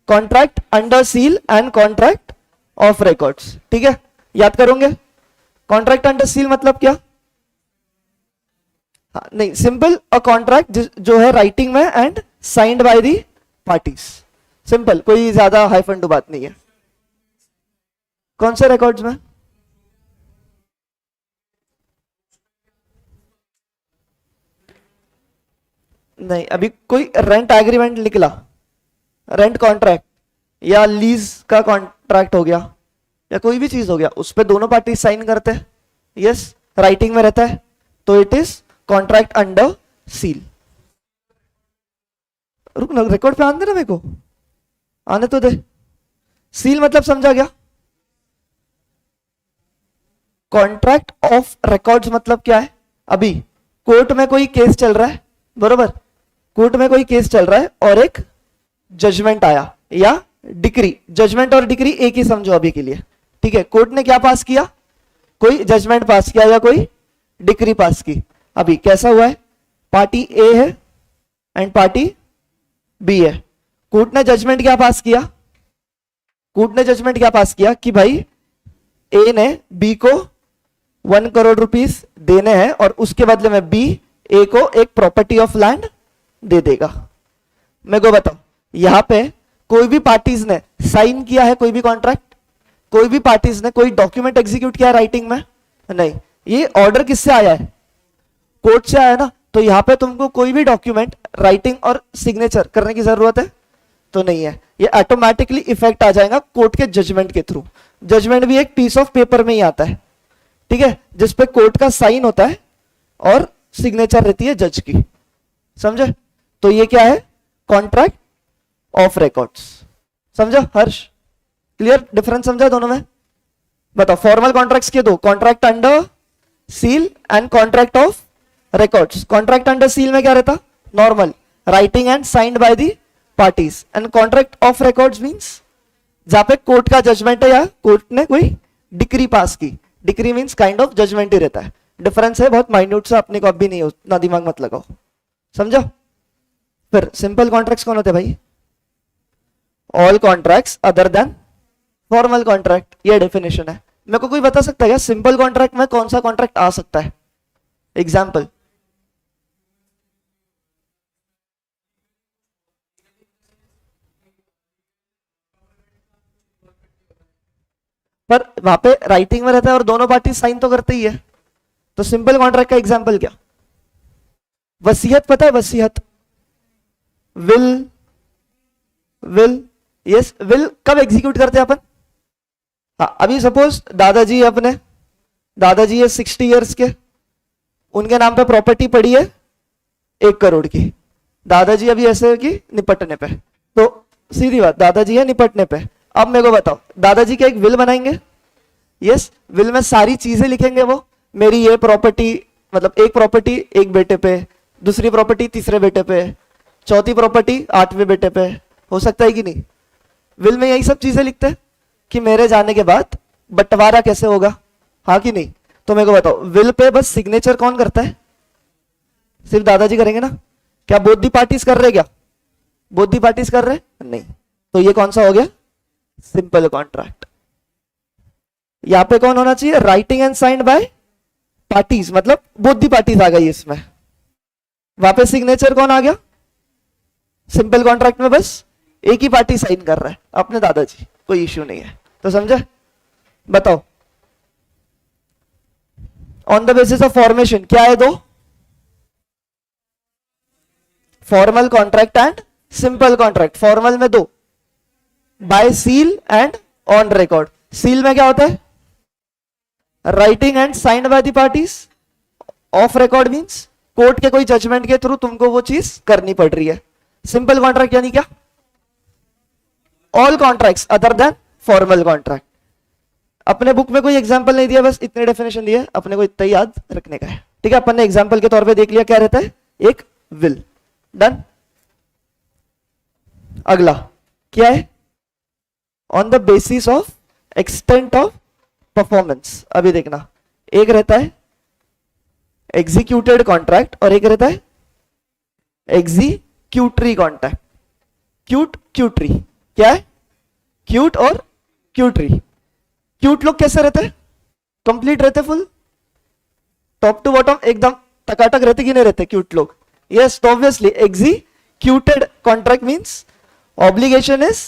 Contract under seal and contract of records. ठीक है, याद करोगे? कॉन्ट्रैक्ट अंडर सील मतलब क्या? नहीं, सिंपल अ कॉन्ट्रैक्ट जो है राइटिंग में and signed by the parties. Simple, कोई ज्यादा हाइफंडू बात नहीं है। कौन से रिकॉर्ड्स में? नहीं, अभी कोई रेंट एग्रीमेंट निकला, रेंट कॉन्ट्रैक्ट या लीज का कॉन्ट्रैक्ट हो गया या कोई भी चीज हो गया, उस पे दोनों पार्टी साइन करते हैं। यस, राइटिंग में रहता है तो it is contract under seal. रुक ना, रिकॉर्ड पे आने दे ना, मेरे को आने तो दे। सील मतलब समझा गया? कॉन्ट्रैक्ट ऑफ रिकॉर्ड्स मतलब क्या है? अभी कोर्ट में कोई केस चल रहा है, बरोबर? कोर्ट में कोई केस चल रहा है और एक जजमेंट आया या डिक्री। जजमेंट और डिक्री एक ही समझो अभी के लिए, ठीक है? कोर्ट ने क्या पास किया? कोई जजमेंट पास किया या कोई डिक्री पास की। अभी कैसा हुआ है? पार्टी ए है एंड पार्टी बी है। कोर्ट ने जजमेंट क्या पास किया? कोर्ट ने जजमेंट क्या पास किया कि भाई ए ने बी को 1 करोड़ रुपीस देने हैं और उसके बदले में बी ए को एक प्रॉपर्टी ऑफ लैंड दे देगा। मेरे को बताओ, यहां पे कोई भी पार्टीज ने साइन किया है कोई भी कॉन्ट्रैक्ट? कोई भी पार्टीज ने कोई डॉक्यूमेंट एग्जीक्यूट किया राइटिंग में? नहीं। ये ऑर्डर किससे आया है? कोर्ट से आया ना। तो यहां पे तुमको कोई भी डॉक्यूमेंट राइटिंग और सिग्नेचर करने की जरूरत है तो नहीं है। ये ऑटोमेटिकली इफेक्ट आ जाएगा कोर्ट के जजमेंट के थ्रू। जजमेंट भी एक पीस ऑफ पेपर में ही आता है, ठीक है, जिसपे कोर्ट का साइन होता है और सिग्नेचर रहती है जज की। समझे? तो ये क्या है? Contract of records. समझा हर्ष? क्लियर डिफरेंस समझा दोनों में? बताओ, फॉर्मल कॉन्ट्रैक्ट्स के दो, contract under seal and contract of records. Contract under seal में क्या रहता? Normal writing and signed by the parties. And contract of records means जहां पे कोर्ट का जजमेंट है या कोर्ट ने कोई डिक्री पास की। Decree means kind of judgement ही रहता है। डिफरेंस है बहुत माइन्यूट सा, अपने को अब भी नहीं उतना दिमाग मत लगाओ। समझो? फिर सिंपल कॉन्ट्रैक्ट्स कौन होते हैं भाई? All contracts other than formal contract. ये डेफिनेशन है। मेरे को कोई बता सकता है क्या सिंपल कॉन्ट्रैक्ट में कौन सा कॉन्ट्रैक्ट आ सकता है? एग्जाम्पल। पर वहां पे राइटिंग में रहता है और दोनों पार्टी साइन तो करते ही है। तो सिंपल कॉन्ट्रैक्ट का एग्जाम्पल क्या? वसीयत पता है? वसीयत, विल यस, विल कब एग्जीक्यूट करते हैं अपन? हाँ, अभी सपोज दादाजी अपने दादाजी है 60 इयर्स के, उनके नाम पे प्रॉपर्टी पड़ी है 1 करोड़ की। दादाजी अभी ऐसे कि निपटने पे, तो सीधी बात दादाजी है निपटने पे। अब मेरे को बताओ, दादाजी का एक विल बनाएंगे? यस, विल में सारी चीजें लिखेंगे वो, मेरी ये प्रॉपर्टी, मतलब एक प्रॉपर्टी एक बेटे पे, दूसरी प्रॉपर्टी तीसरे बेटे पे, चौथी प्रॉपर्टी 8वें बेटे पे। हो सकता है कि नहीं? विल में यही सब चीजें लिखते हैं कि मेरे जाने के बाद बंटवारा कैसे होगा, हाँ कि नहीं? तो मेरे को बताओ, विल पे बस सिग्नेचर कौन करता है? सिर्फ दादाजी करेंगे ना? क्या बोथ दी पार्टीज कर रहे? क्या बोथ दी पार्टीज कर रहे? नहीं। तो ये कौन सा हो गया? Simple contract. यहां पे कौन होना चाहिए? Writing and signed bye parties, मतलब बोथ दी पार्टीज आ गई इसमें। वहां पे सिग्नेचर कौन आ गया? सिंपल कॉन्ट्रैक्ट में बस एक ही पार्टी साइन कर रहा है, अपने दादाजी, कोई इश्यू नहीं है। तो समझे? बताओ, on the basis of formation क्या है दो? Formal contract and simple contract. Formal में दो, by seal and on record. Seal में क्या होता है? Writing and signed by the parties. Off record means court के कोई जजमेंट के थ्रू तुमको वो चीज करनी पड़ रही है। सिंपल कॉन्ट्रैक्ट यानी क्या? All contracts other than formal contract. अपने बुक में कोई एग्जांपल नहीं दिया, बस इतने डेफिनेशन दिए, अपने को इतना ही याद रखने का है। ठीक है, अपन ने एग्जांपल के तौर पे देख लिया क्या रहता है, एक विल। डन। अगला क्या है? On the basis of extent of performance. अभी देखना, एक रहता है एग्जीक्यूटेड कॉन्ट्रैक्ट और एक रहता है एग्जीक्यूटरी कॉन्ट्रैक्ट। क्यूट क्यूटरी क्या है? क्यूट और क्यूटरी। क्यूट लोग कैसे रहते हैं? कंप्लीट रहते, फुल टॉप टू बॉटम एकदम टकाटक रहते कि नहीं रहते क्यूट लोग? यस, तो obviously executed contract means obligation is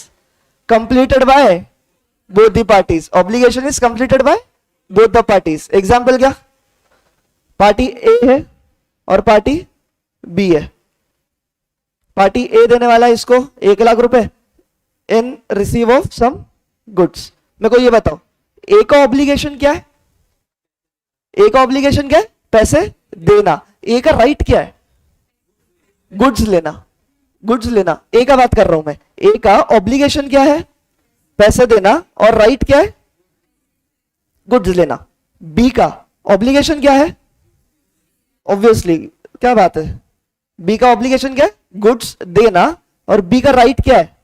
completed by both the parties. Obligation is completed by both the parties. Example क्या? पार्टी ए है और पार्टी बी है। पार्टी ए देने वाला है इसको 1,00,000 रुपए इन रिसीव ऑफ सम गुड्स। मेरे को ये बताओ, ए का ऑब्लिगेशन क्या है? ए का ऑब्लिगेशन क्या है? पैसे देना। ए का राइट क्या है? गुड्स लेना। गुड्स लेना, ए का बात कर रहा हूं मैं। ए का ऑब्लिगेशन क्या है? पैसे देना। और राइट क्या है? गुड्स लेना। बी का ऑब्लिगेशन क्या है? ऑब्वियसली क्या बात है, बी का ऑब्लिगेशन क्या है? गुड्स देना। और बी का राइट क्या है?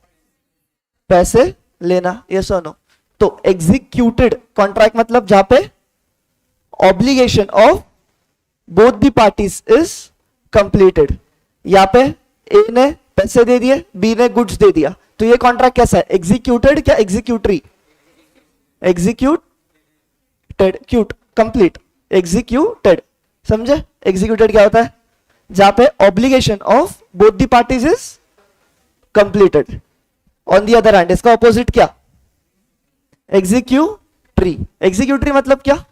पैसे लेना। यस और नो? तो एग्जीक्यूटेड कॉन्ट्रैक्ट मतलब जहां पे obligation of both the parties is completed. यहां पे ए ने पैसे दे दिए, बी ने गुड्स दे दिया, तो ये कॉन्ट्रैक्ट कैसा है? एग्जीक्यूटेड क्या executory? Executed, cute, complete, executed. समझे? एग्जीक्यूटेड क्या होता है? जहां पे obligation of both the parties is completed. On the other hand इसका ऑपोजिट क्या? एग्जीक्यूटरी। एग्जीक्यूटरी मतलब क्या?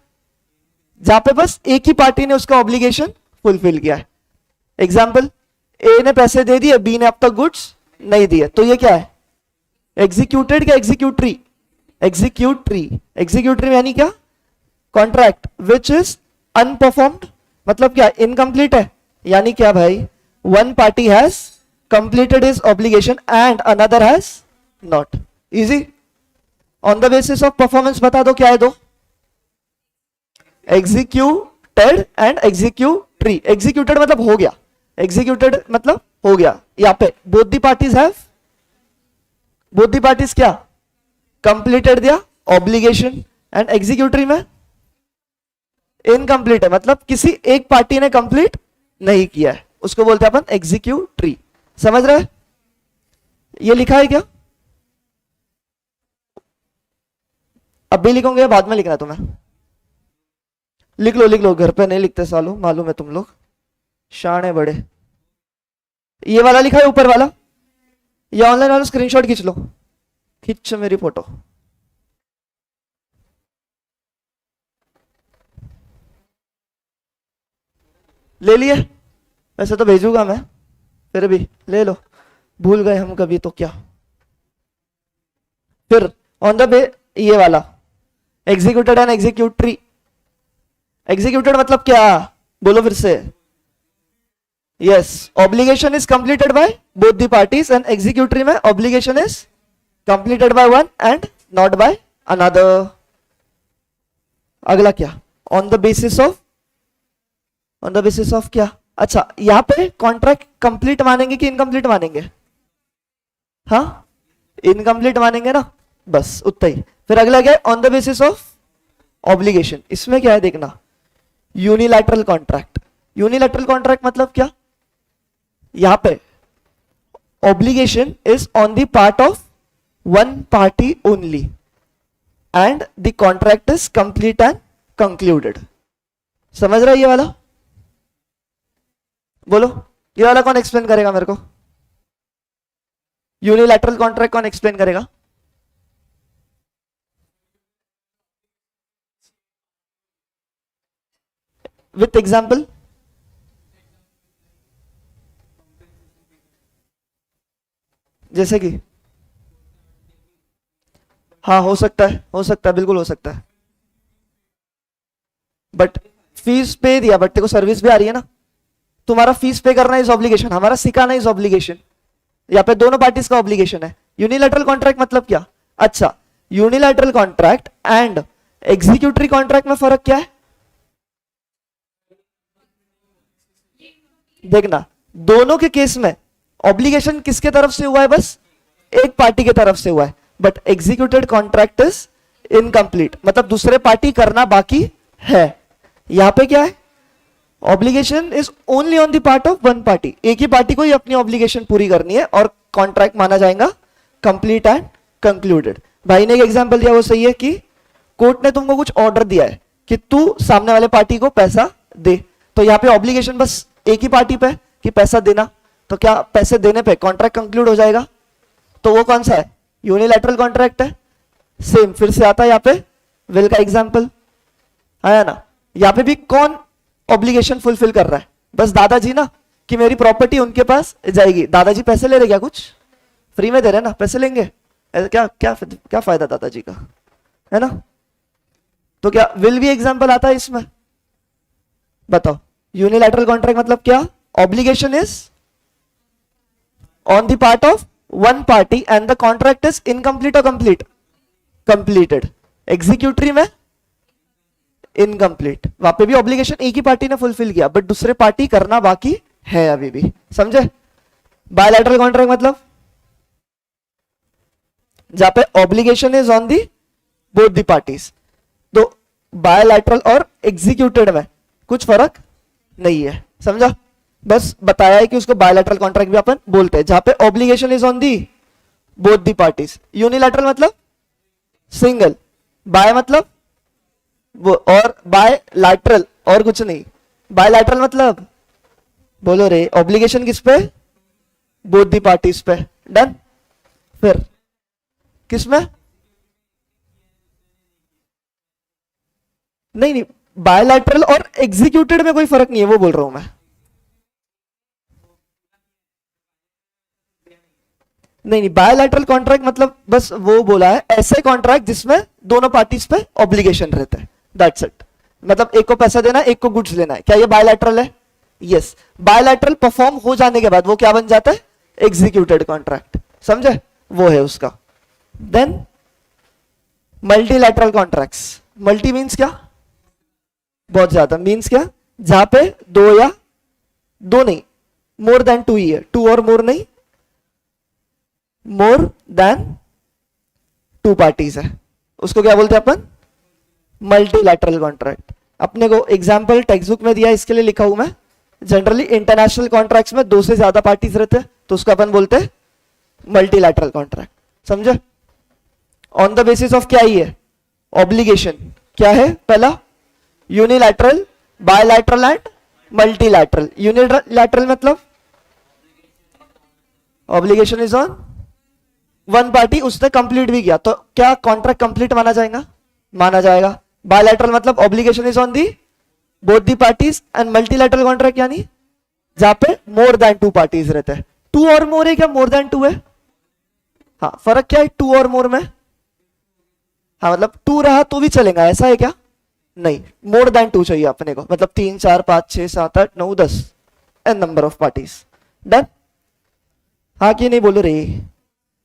जहां पे बस एक ही पार्टी ने उसका ऑब्लिगेशन फुलफिल किया है। एग्जाम्पल, ए ने पैसे दे दिए, बी ने अब तक गुड्स नहीं दिए, तो ये क्या है? एग्जीक्यूटेड क्या एग्जीक्यूटरी? एग्जीक्यूटरी। एग्जीक्यूटरी यानी क्या? कॉन्ट्रैक्ट विच इज अनपरफॉर्म्ड, मतलब क्या? इनकम्प्लीट है। यानी क्या भाई? One party has completed his obligation and another has not. Easy. On the basis of performance बता दो क्या है दो? Executed and executory. एग्जीक्यूटेड मतलब हो गया, एग्जीक्यूटेड मतलब हो गया। यहां पे both the parties have, both the parties क्या? कंप्लीटेड दिया ऑब्लिगेशन। एंड एग्जीक्यूटरी में इनकम्प्लीट है, मतलब किसी एक पार्टी ने कंप्लीट नहीं किया है, उसको बोलते हैं अपन एग्जीक्यूटरी। समझ रहे हैं? ये लिखा है क्या? अब भी लिखोगे बाद में लिखना है तुम्हें? लिख लो, लिख लो, घर पे नहीं लिखते सालों, मालूम है तुम लोग शान है बड़े। ये वाला लिखा है ऊपर वाला, ये ऑनलाइन वाला स्क्रीनशॉट खींच लो, खींच मेरी फोटो। ले लिए? वैसे तो भेजूंगा मैं, फिर भी ले लो, भूल गए हम कभी तो क्या। फिर ऑन द ये वाला एग्जीक्यूटेड एंड एग्जीक्यूटरी। एग्जीक्यूटेड मतलब क्या? बोलो फिर से। Yes, obligation is completed by both the parties and executory में obligation is completed by one and not by another. अगला क्या? On the basis of, on the basis of क्या? अच्छा, यहां पे कॉन्ट्रैक्ट कंप्लीट मानेंगे कि इनकम्प्लीट मानेंगे? हाँ, इनकम्प्लीट मानेंगे ना, बस उतना ही। फिर अगला क्या है? On the basis of obligation. इसमें क्या है देखना, यूनिलैटरल कॉन्ट्रैक्ट। यूनिलैटरल कॉन्ट्रैक्ट मतलब क्या? यहां पे obligation is on the part of one party only and the contract is complete and concluded. समझ रहा है ये वाला? बोलो, ये वाला कौन एक्सप्लेन करेगा मेरे को? यूनिलैटरल कॉन्ट्रैक्ट कौन एक्सप्लेन करेगा? With example. जैसे कि हाँ हो सकता है, हो सकता है, बिल्कुल हो सकता है। बट फीस पे दिया, बट तेरे को सर्विस भी आ रही है ना। तुम्हारा फीस पे करना इज ऑब्लिगेशन, हमारा सिखाना इज ऑब्लिगेशन। यहाँ पे दोनों पार्टीज का ऑब्लिगेशन है। यूनिलैटरल कॉन्ट्रैक्ट मतलब क्या? अच्छा, unilateral contract and executory contract में फर्क क्या है? देखना, दोनों के केस में ऑब्लिगेशन किसके तरफ से हुआ है? बस एक पार्टी के तरफ से हुआ है। But executed contract is incomplete, मतलब दूसरे पार्टी करना बाकी है। यहां पे क्या है? Obligation is only on the part of one party, एक ही पार्टी को ही अपनी ऑब्लिगेशन पूरी करनी है और कॉन्ट्रैक्ट माना जाएगा कंप्लीट एंड कंक्लूडेड। भाई ने एक एग्जांपल दिया, वो सही है कि कोर्ट ने तुमको कुछ ऑर्डर दिया है कि तू सामने वाले पार्टी को पैसा दे, तो यहाँ पे ऑब्लिगेशन बस एक ही पार्टी पे कि पैसा देना, तो क्या पैसे देने पे कॉन्ट्रैक्ट कंक्लूड हो जाएगा? तो वो कौन सा है? यूनिलैटरल कॉन्ट्रैक्ट है। सेम फिर से आता है यहाँ पे विल का एग्जांपल आया ना। यहाँ पे भी कौन ऑब्लिगेशन फुलफिल कर रहा है? बस दादाजी ना, कि मेरी प्रॉपर्टी उनके पास जाएगी। दादाजी पैसे ले रहे क्या? कुछ फ्री में दे रहे ना, पैसे लेंगे? क्या क्या क्या फायदा दादाजी का, है ना? तो क्या विल भी एग्जांपल आता है इसमें? बताओ, यूनिलैटरल कॉन्ट्रैक्ट मतलब क्या? Obligation is on the part of one party and the contract is incomplete और कंप्लीट, कंप्लीटेड। एग्जीक्यूटरी में इनकम्प्लीट, वहां पे भी ऑब्लिगेशन एक ही पार्टी ने फुलफिल किया, बट दूसरे पार्टी करना बाकी है अभी भी। समझे? बायलैटरल कॉन्ट्रैक्ट मतलब जहां पे obligation is on the both the parties. तो बायलैटरल और एग्जीक्यूटेड में कुछ फर्क नहीं है, समझा? बस बताया है कि उसको बायलैटरल कॉन्ट्रैक्ट भी अपन बोलते हैं, जहां पे obligation is on the both the parties. Unilateral मतलब सिंगल, बाय मतलब वो, और बायलैटरल और कुछ नहीं। बायलैटरल मतलब बोलो रे, ऑब्लिगेशन किस पे? बोथ दी पार्टीज पे। डन? फिर किसमें? नहीं नहीं, बायलैटरल और एग्जीक्यूटेड में कोई फर्क नहीं है, वो बोल रहा हूं मैं। नहीं नहीं, बायलैटरल कॉन्ट्रैक्ट मतलब बस वो बोला है, ऐसे कॉन्ट्रैक्ट जिसमें दोनों पार्टीज पे ऑब्लिगेशन रहता है, दैट्स इट। मतलब एक को पैसा देना, एक को गुड्स लेना है, क्या ये बायलैटरल है? यस। बायलैटरल परफॉर्म हो जाने के बाद वो क्या बन जाता है? Executed contract. समझे? वो है उसका। Then multilateral contracts. Multi means क्या? बहुत ज्यादा। मींस क्या? जहां पे दो या दो नहीं, मोर देन टू ही है, टू और मोर नहीं, मोर देन टू पार्टीज है, उसको क्या बोलते हैं अपन? Multilateral contract. अपने को एग्जांपल टेक्स्ट बुक में दिया, इसके लिए लिखा हूं मैं। जनरली इंटरनेशनल कॉन्ट्रैक्ट्स में दो से ज्यादा पार्टीज रहते हैं, तो उसको अपन बोलते हैं मल्टीलैटरल कॉन्ट्रैक्ट। समझे? ऑन द बेसिस ऑफ क्या ही है? ऑब्लिगेशन। क्या है? पहला unilateral, bilateral and multilateral. Unilateral मतलब obligation is on one party, उसने कंप्लीट भी किया, तो क्या कॉन्ट्रैक्ट कंप्लीट माना जाएगा? माना जाएगा। बायलैटरल मतलब obligation is on the both the parties, and multilateral contract यानी जहां पे मोर देन टू पार्टीज रहते हैं। टू और मोर है क्या? मोर देन टू है। हाँ, फर्क क्या है टू और मोर में? हाँ, मतलब टू रहा तो भी चलेगा, ऐसा है क्या? नहीं, मोर देन टू चाहिए अपने को, मतलब 3 4 5 6 7 8 9 10 n number of parties. Done? हाँ कि नहीं बोलो रे?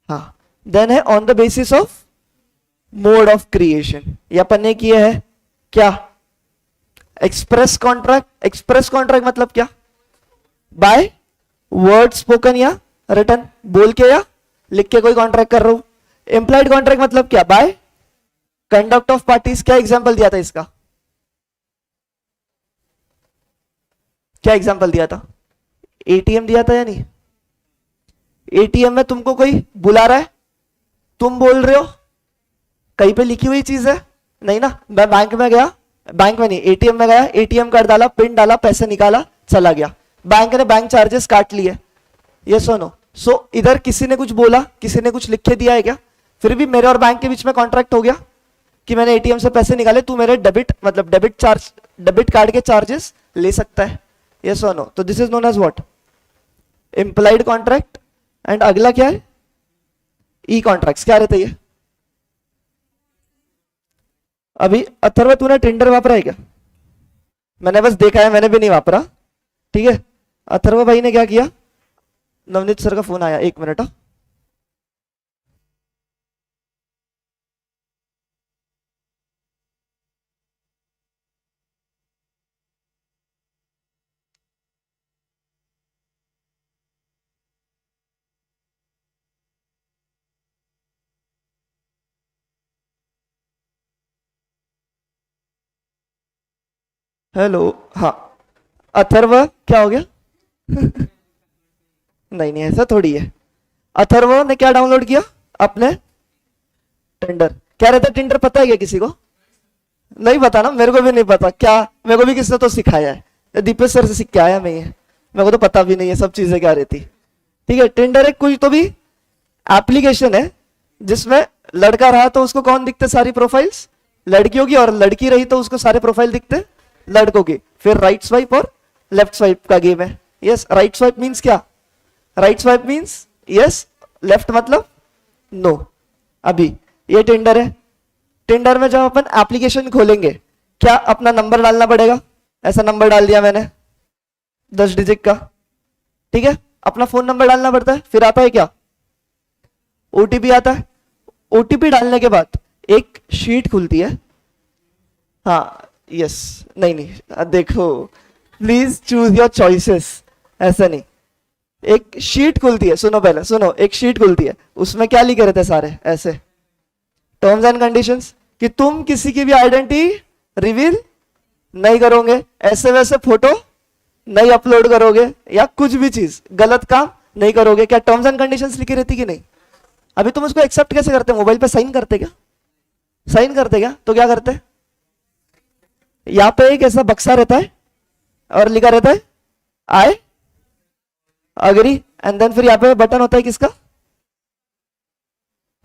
हाँ। देन है on the basis of mode of creation, ये अपन ने किया है क्या? Express contract. एक्सप्रेस कॉन्ट्रैक्ट मतलब क्या? बाय वर्ड स्पोकन या रिटन, बोल के या लिख के कोई कॉन्ट्रैक्ट कर रहा हूं। इंप्लाइड कॉन्ट्रैक्ट मतलब क्या? By conduct of parties. क्या एग्जांपल दिया था इसका? क्या एग्जांपल दिया था? एटीएम दिया था या नहीं? एटीएम में तुमको कोई बुला रहा है, तुम बोल रहे हो, कहीं पे लिखी हुई चीज है नहीं ना। मैं बैंक में गया, बैंक में नहीं, एटीएम में गया, एटीएम कार्ड डाला, पिन डाला, पैसे निकाला, चला गया, बैंक ने बैंक चार्जेस काट लिए, ये सुनो, सो इधर किसी ने कुछ बोला, किसी ने कुछ लिख के दिया है क्या? फिर भी मेरे और बैंक के बीच में कॉन्ट्रैक्ट हो गया कि मैंने एटीएम से पैसे निकाले, तू मेरे डेबिट कार्ड के चार्जेस ले सकता है, यस और नो? तो this is known as what? Implied contract. And अगला क्या है? E contracts. क्या रहता है ये? अभी अथर्व तूने टेंडर वापरा है क्या? मैंने बस देखा है, मैंने भी नहीं वापरा, ठीक है। अथर्व भाई ने क्या किया? नवनीत सर का फोन आया, 1 मिनट। हेलो, हाँ अथर्व क्या हो गया? नहीं नहीं, ऐसा थोड़ी है। अथर्व ने क्या डाउनलोड किया? अपने टेंडर। क्या रहता है टेंडर, पता है क्या किसी को? नहीं पता ना, मेरे को भी नहीं पता। क्या, मेरे को भी किसने तो सिखाया है, दीपेश सर से सीख के आया मैं ये, मेरे को तो पता भी नहीं है सब चीजें क्या रहती। ठीक है, टेंडर एक कोई तो भी एप्लीकेशन है जिसमें लड़का रहा तो उसको कौन दिखते? सारी प्रोफाइल्स लड़कियों की, और लड़की रही तो उसको सारे प्रोफाइल दिखते लड़कों की। फिर राइट स्वाइप और लेफ्ट स्वाइप का गेम है। यस, राइट स्वाइप मीन्स क्या? Right swipe means yes, left मतलब नो। अभी ये टेंडर है। टेंडर में जब अपन एप्लीकेशन खोलेंगे, क्या अपना नंबर डालना पड़ेगा? ऐसा नंबर डाल दिया मैंने 10 डिजिट का, ठीक है। अपना फोन नंबर डालना पड़ता है। फिर आता है क्या? ओटीपी आता है। ओटीपी डालने के बाद एक शीट खुलती है। हाँ यस, नहीं नहीं, देखो प्लीज चूज योर चॉइसेस, ऐसा नहीं। एक शीट खुलती है, सुनो पहले सुनो, एक शीट खुलती है, उसमें क्या लिखे रहते सारे ऐसे टर्म्स एंड कंडीशंस, कि तुम किसी की भी आइडेंटिटी रिवील नहीं करोगे, ऐसे वैसे फोटो नहीं अपलोड करोगे, या कुछ भी चीज गलत काम नहीं करोगे। क्या टर्म्स एंड कंडीशंस लिखी रहती कि नहीं? अभी तुम उसको एक्सेप्ट कैसे करते? मोबाइल पे साइन करते क्या? साइन करते क्या? तो क्या करते? यहां पे एक ऐसा बक्सा रहता है और लिखा रहता है आई अग्री, एंड देन फिर यहाँ पे बटन होता है किसका?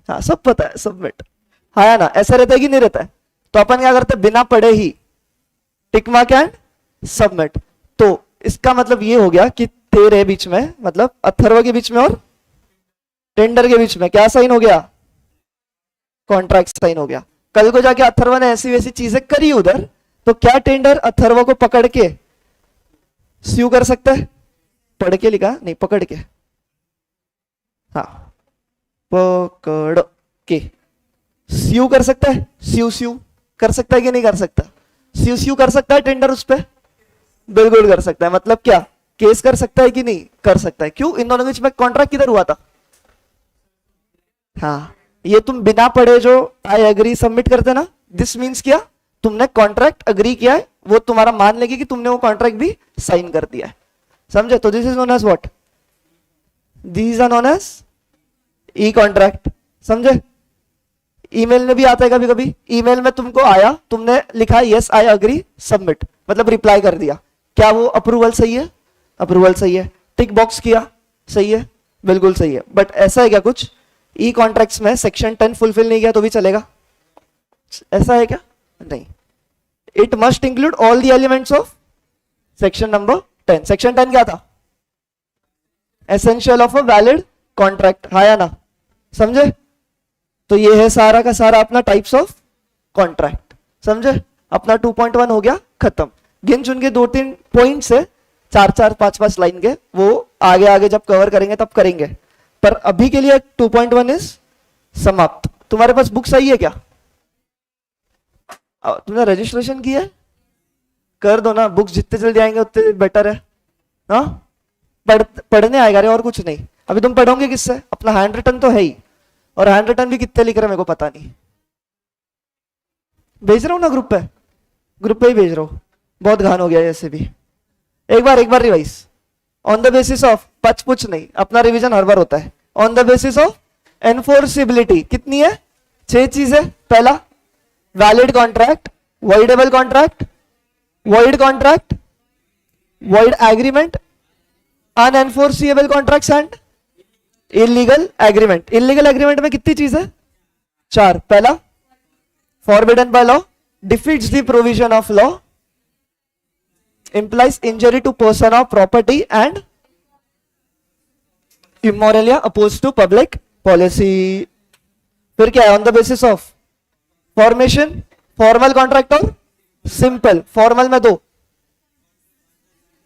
हाँ सब पता है, सबमिट। हाँ या ना, ऐसा रहता है कि नहीं रहता है? तो अपन क्या करते हैं? बिना पढ़े ही टिक मार्क एंड सबमिट। तो इसका मतलब ये हो गया कि तेरे बीच में, मतलब अथर्व के बीच में और टेंडर के बीच में क्या साइन हो गया? कॉन्ट्रैक्ट साइन हो गया। कल को जाके अथर्व ने ऐसी वैसी चीजें करी उधर, तो क्या टेंडर अथर्व को पकड़ के स्यू कर सकता है? पढ़ के लिखा नहीं, पकड़ के। हाँ, पकड़ के स्यू कर सकता है। स्यू स्यू कर सकता है कि नहीं कर सकता? स्यू स्यू कर सकता है टेंडर उस पर? बिल्कुल कर सकता है। मतलब क्या, केस कर सकता है कि नहीं कर सकता है? क्यों? इन दोनों के बीच में कॉन्ट्रैक्ट किधर हुआ था? हाँ, ये तुम बिना पढ़े जो आई एग्री सबमिट करते ना, दिस मीन्स क्या? तुमने कॉन्ट्रैक्ट अग्री किया है, वो तुम्हारा मान लेगी कि तुमने वो कॉन्ट्रैक्ट भी साइन कर दिया है। समझे? तो this is known as what? These are known as e contract. समझे? ईमेल में भी आता है कभी कभी। ईमेल में तुमको आया, तुमने लिखा यस आई अग्री सबमिट, मतलब रिप्लाई कर दिया। क्या वो अप्रूवल सही है? अप्रूवल सही है। टिक बॉक्स किया, सही है, बिल्कुल सही है। बट ऐसा है क्या कुछ ई कॉन्ट्रैक्ट्स में सेक्शन 10 फुलफिल नहीं किया तो भी चलेगा? ऐसा है क्या? नहीं। It must include all the elements of section number 10। Section 10 क्या था? Essential of a valid contract. हाँ या ना? समझे? तो ये है सारा का सारा अपना टाइप्स ऑफ कॉन्ट्रैक्ट। समझे? अपना 2.1 हो गया खत्म। गिन चुन के 2-3 पॉइंट्स है, 4-4 5-5 लाइन के, वो आगे आगे जब कवर करेंगे तब करेंगे। पर अभी के लिए 2.1 इज समाप्त। तुम्हारे पास बुक सही है क्या? तुमने रजिस्ट्रेशन किया है? कर दो ना, बुक्स जितने जल्दी आएंगे उतने बेटर है। हाँ, पढ़ने आएगा रे, और कुछ नहीं। अभी तुम पढ़ोगे किससे? अपना हैंड रिटन तो है ही, और हैंड रिटन भी कितने लिख रहे मेरे को पता नहीं। भेज रहा हूं ना ग्रुप पे, ग्रुप पे ही भेज रहा हूं। बहुत घान हो गया ऐसे भी। एक बार revise on the basis of, पच पुछ नहीं, अपना रिवीजन हर बार होता है। On the basis of enforceability कितनी है? 6 चीजें। पहला valid contract, voidable contract, void contract, void agreement, unenforceable contracts and illegal agreement, illegal agreement में कितनी चीज है? चार. पहला forbidden by law, defeats the provision of law, implies injury to person or property and immoral या opposed to public policy. फिर क्या है? on the basis of formation, formal contract और simple. formal में दो,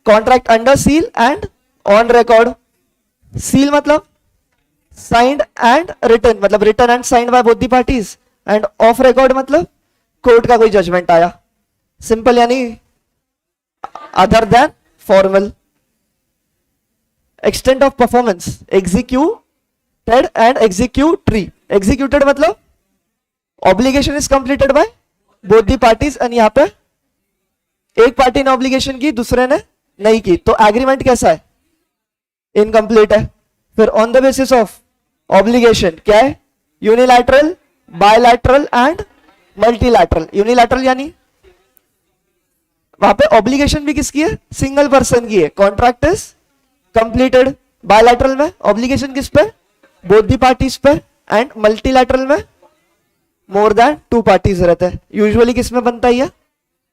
contract under seal and on record. seal मतलब signed and written, मतलब written and signed by both the parties, and off record मतलब कोर्ट का कोई जजमेंट आया. simple यानी other than formal. extent of performance, executed and executory. executed मतलब obligation is completed by both the parties, and यहां पे एक पार्टी ने obligation की, दूसरे ने नहीं की, तो एग्रीमेंट कैसा है? इनकम्प्लीट है. फिर on the basis of obligation क्या है? Unilateral, bilateral and multilateral. Unilateral यानी वहां पे ऑब्लिगेशन भी किसकी है? सिंगल पर्सन की है. Contract is completed. बायलैटरल में ऑब्लिगेशन किस पे? बोथ दी पार्टीज पे. एंड मल्टीलैटरल में मोर देन टू पार्टीज रहते हैं. यूजुअली किस में बनता है?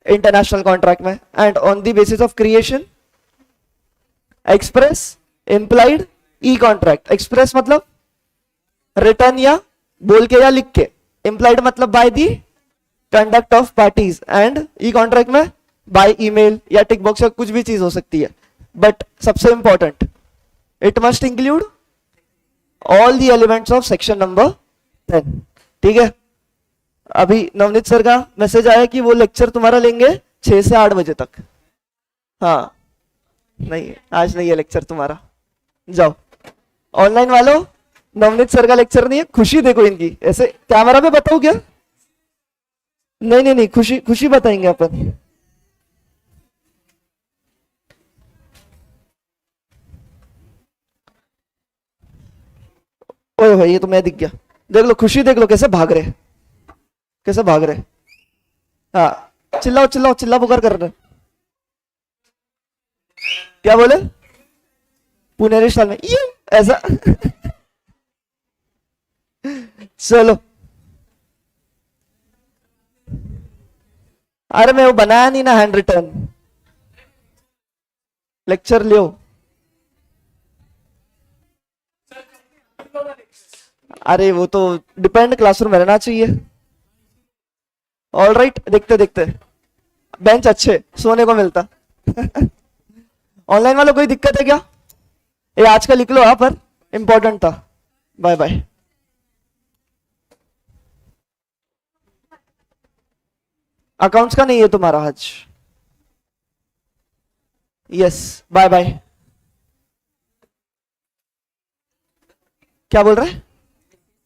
इंटरनेशनल कॉन्ट्रैक्ट में. And on the basis of creation, express, implied, E contract. Express मतलब रिटर्न या बोल के या लिख के. इंप्लाइड मतलब by the conduct of parties. And E contract में बाय ईमेल या टिक बॉक्स या कुछ भी चीज हो सकती है. बट सबसे important, it must include all the elements of section number 10. ठीक है. अभी नवनीत सर का मैसेज आया कि वो लेक्चर तुम्हारा लेंगे 6 से 8 बजे तक. हाँ, नहीं आज नहीं है लेक्चर तुम्हारा, जाओ. ऑनलाइन वालों, नवनीत सर का लेक्चर नहीं है. खुशी देखो इनकी, ऐसे कैमरा पे बताओ क्या? नहीं नहीं नहीं, खुशी खुशी बताएंगे अपन. ओए भाई, ये तो मैं दिख गया. देख लो खुशी, देख लो कैसे भाग रहे, कैसे भाग रहे. हाँ, चिल्लाओ चिल्लाओ, चिल्ला पुकार कर रहे. क्या बोले? पुनेरी स्टाइल में ये ऐसा. चलो, अरे मैं वो बनाया नहीं ना हैंड रिटर्न. लेक्चर लियो. अरे वो तो डिपेंड, क्लासरूम में रहना चाहिए. ऑल राइट, देखते देखते बेंच अच्छे सोने को मिलता. ऑनलाइन वालों कोई दिक्कत है क्या? ये आज का लिख लो आप, पर इंपॉर्टेंट था. Bye bye. अकाउंट्स का नहीं है तुम्हारा आज. Yes, bye bye. क्या बोल रहे हैं?